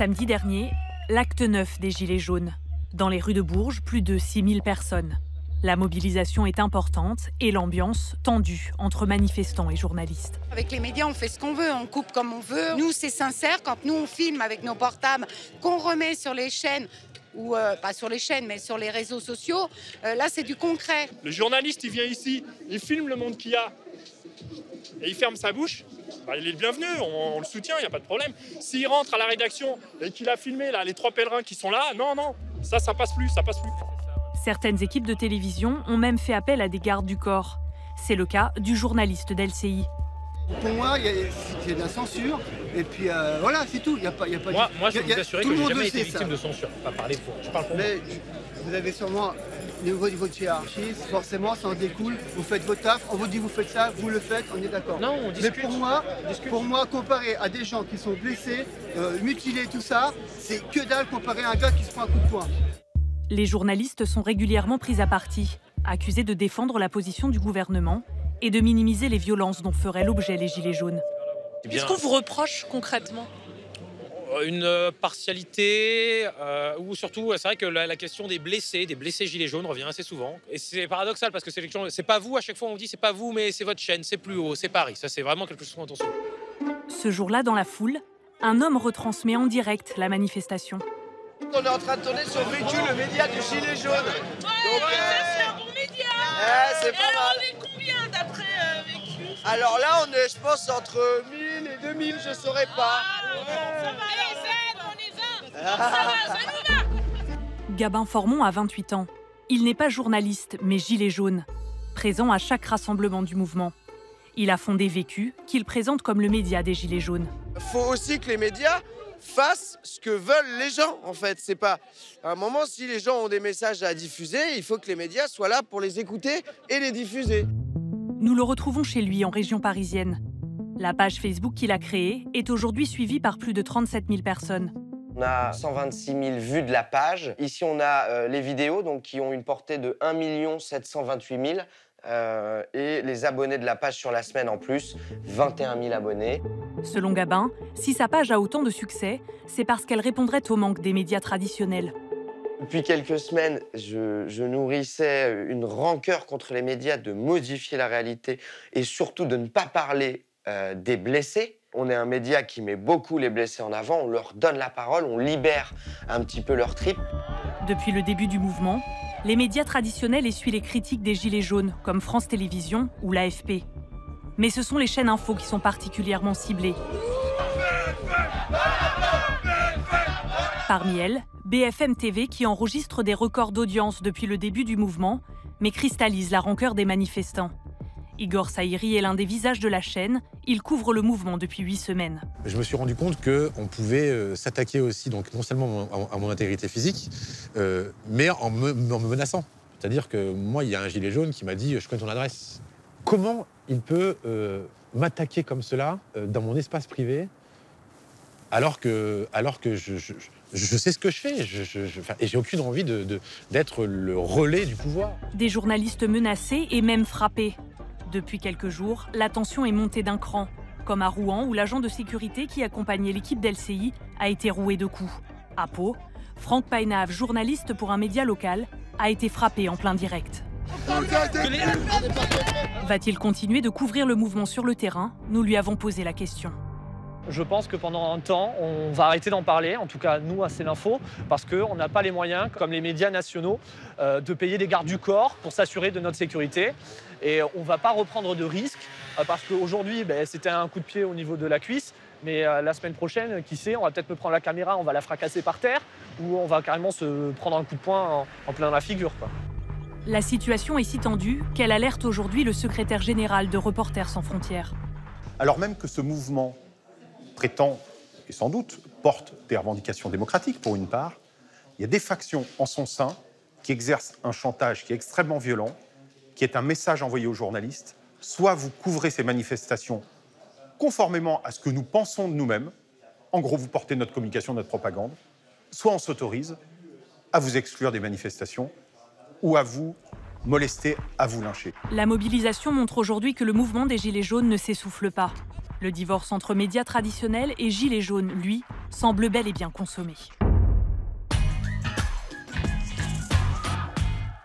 Samedi dernier, l'acte 9 des Gilets jaunes. Dans les rues de Bourges, plus de 6000 personnes. La mobilisation est importante et l'ambiance tendue entre manifestants et journalistes. Avec les médias, on fait ce qu'on veut, on coupe comme on veut. Nous, c'est sincère. Quand nous, on filme avec nos portables, qu'on remet sur les chaînes, ou pas sur les chaînes, mais sur les réseaux sociaux, là, c'est du concret. Le journaliste, il vient ici, il filme le monde qu'il y a et il ferme sa bouche. Il est le bienvenu, on le soutient, il n'y a pas de problème. S'il rentre à la rédaction et qu'il a filmé là, les 3 pèlerins qui sont là, non, ça passe plus, ça passe plus. Certaines équipes de télévision ont même fait appel à des gardes du corps. C'est le cas du journaliste d'LCI. Pour moi, il y a de la censure, et puis voilà, c'est tout. Moi, je peux vous assurer que j'ai jamais été victime de censure. Pas parler pour. Je parle pour moi. Vous avez sûrement, au niveau de votre hiérarchie, forcément, ça en découle. Vous faites votre taf, on vous dit vous faites ça, vous le faites, on est d'accord. Non, on discute. Mais pour moi, comparé à des gens qui sont blessés, mutilés, tout ça, c'est que dalle comparé à un gars qui se prend un coup de poing. Les journalistes sont régulièrement pris à partie, accusés de défendre la position du gouvernement et de minimiser les violences dont feraient l'objet les Gilets jaunes. Qu'est-ce qu'on vous reproche concrètement ? Une partialité, ou surtout, c'est vrai que la question des blessés Gilets jaunes revient assez souvent. Et c'est paradoxal parce que c'est pas vous, à chaque fois on vous dit c'est pas vous, mais c'est votre chaîne, c'est plus haut, c'est Paris. Ça, c'est vraiment quelque chose qu'on entend souvent. Ce jour-là, dans la foule, un homme retransmet en direct la manifestation. On est en train de tourner sur Vécu, le média du Gilet jaune. Ouais, donc, ça c'est un bon média. C'est pas mal. On est combien d'après Vécu ? Alors là, on est, je pense, entre 1000 et 2000, je saurais pas. Ça va, on est 20. Ça nous va. Gabin Formon a 28 ans. Il n'est pas journaliste, mais gilet jaune, présent à chaque rassemblement du mouvement. Il a fondé Vécu, qu'il présente comme le média des Gilets jaunes. Il faut aussi que les médias fassent ce que veulent les gens, en fait. C'est pas... À un moment, si les gens ont des messages à diffuser, il faut que les médias soient là pour les écouter et les diffuser. Nous le retrouvons chez lui, en région parisienne. La page Facebook qu'il a créée est aujourd'hui suivie par plus de 37 000 personnes. On a 126 000 vues de la page. Ici, on a les vidéos donc, qui ont une portée de 1 728 000. Et les abonnés de la page sur la semaine en plus, 21 000 abonnés. Selon Gabin, si sa page a autant de succès, c'est parce qu'elle répondrait au manque des médias traditionnels. Depuis quelques semaines, je nourrissais une rancœur contre les médias de modifier la réalité et surtout de ne pas parler des blessés. On est un média qui met beaucoup les blessés en avant, on leur donne la parole, on libère un petit peu leurs tripes. Depuis le début du mouvement, les médias traditionnels essuient les critiques des Gilets jaunes, comme France Télévisions ou l'AFP. Mais ce sont les chaînes info qui sont particulièrement ciblées. Parmi elles, BFM TV qui enregistre des records d'audience depuis le début du mouvement, mais cristallise la rancœur des manifestants. Igor Saïri est l'un des visages de la chaîne. Il couvre le mouvement depuis 8 semaines. Je me suis rendu compte qu'on pouvait s'attaquer aussi, donc non seulement à mon intégrité physique, mais en me menaçant. C'est-à-dire que moi, il y a un gilet jaune qui m'a dit « je connais ton adresse ». Comment il peut m'attaquer comme cela dans mon espace privé alors que je sais ce que je fais et j'ai aucune envie d'être le relais du pouvoir. Des journalistes menacés et même frappés. Depuis quelques jours, la tension est montée d'un cran, comme à Rouen où l'agent de sécurité qui accompagnait l'équipe d'LCI a été roué de coups. À Pau, Franck Painave, journaliste pour un média local, a été frappé en plein direct. Va-t-il continuer de couvrir le mouvement sur le terrain? Nous lui avons posé la question. Je pense que pendant un temps, on va arrêter d'en parler, en tout cas nous à C'est l'Info, parce qu'on n'a pas les moyens, comme les médias nationaux, de payer des gardes du corps pour s'assurer de notre sécurité. Et on ne va pas reprendre de risques, parce qu'aujourd'hui, c'était un coup de pied au niveau de la cuisse, mais la semaine prochaine, qui sait, on va peut-être me prendre la caméra, on va la fracasser par terre, ou on va carrément se prendre un coup de poing en plein dans la figure, quoi. La situation est si tendue qu'elle alerte aujourd'hui le secrétaire général de Reporters sans frontières. Alors même que ce mouvement prétend, et sans doute, porte des revendications démocratiques pour une part, il y a des factions en son sein qui exercent un chantage qui est extrêmement violent, qui est un message envoyé aux journalistes. Soit vous couvrez ces manifestations conformément à ce que nous pensons de nous-mêmes, en gros vous portez notre communication, notre propagande, soit on s'autorise à vous exclure des manifestations ou à vous molester, à vous lyncher. La mobilisation montre aujourd'hui que le mouvement des Gilets jaunes ne s'essouffle pas. Le divorce entre médias traditionnels et Gilets jaunes, lui, semble bel et bien consommée.